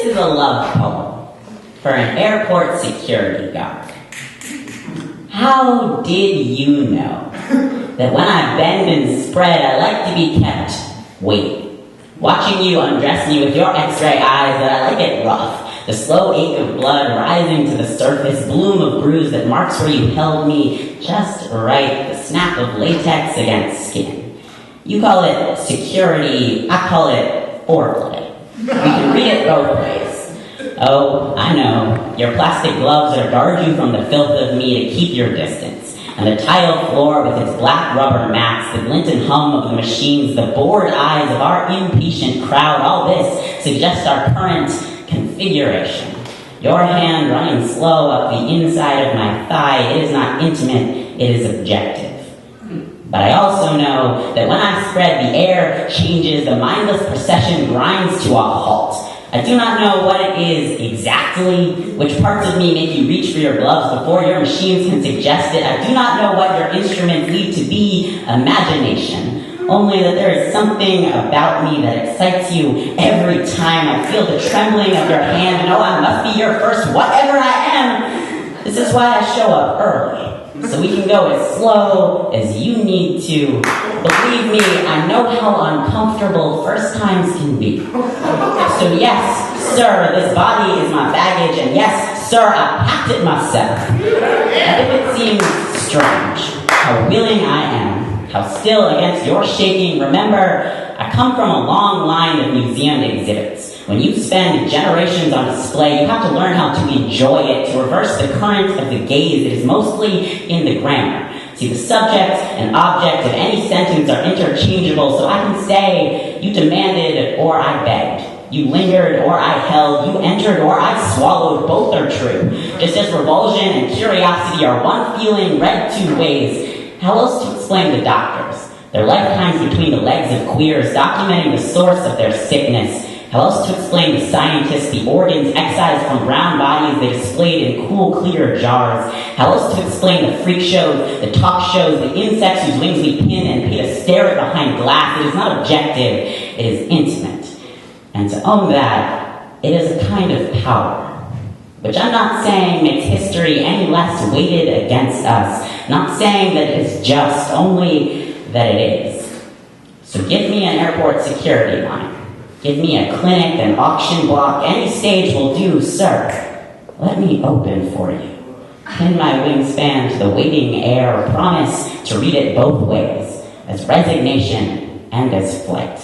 This is a love poem for an airport security guard. How did you know that when I bend and spread, I like to be kept waiting, watching you undress me with your x-ray eyes, that I like it rough, the slow ache of blood rising to the surface, bloom of bruise that marks where you held me just right, the snap of latex against skin. You call it security, I call it foreplay. We can read it both ways. Oh, I know, your plastic gloves are guard you from the filth of me to keep your distance. And the tile floor with its black rubber mats, the glint and hum of the machines, the bored eyes of our impatient crowd, all this suggests our current configuration. Your hand running slow up the inside of my thigh, it is not intimate, it is objective. But I also know that when I spread, the air changes, the mindless procession grinds to a halt. I do not know what it is exactly, which parts of me make you reach for your gloves before your machines can suggest it. I do not know what your instruments lead to be imagination, only that there is something about me that excites you every time I feel the trembling of your hand and I must be your first whatever I am. This is why I show up early. So we can go as slow as you need to. Believe me, I know how uncomfortable first times can be. So yes, sir, this body is my baggage, and yes, sir, I packed it myself. And if it seems strange how willing I am, how still against your shaking, remember, I come from a long line of museum exhibits. When you spend generations on display, you have to learn how to enjoy it, to reverse the current of the gaze. It is mostly in the grammar. See, the subject and object of any sentence are interchangeable, so I can say, you demanded or I begged. You lingered or I held. You entered or I swallowed. Both are true. Just as revulsion and curiosity are one feeling read two ways. How else to explain the doctors? Their lifetimes between the legs of queers, documenting the source of their sickness. How else to explain the scientists, the organs excised from brown bodies they displayed in cool, clear jars? How else to explain the freak shows, the talk shows, the insects whose wings we pin and pay to stare at behind glass? It is not objective, it is intimate. And to own that, it is a kind of power, which I'm not saying makes history any less weighted against us. Not saying that it is just, only that it is. So give me an airport security line. Give me a clinic, an auction block, any stage will do, sir. Let me open for you. Pin my wingspan to the waiting air, promise to read it both ways, as resignation and as flight.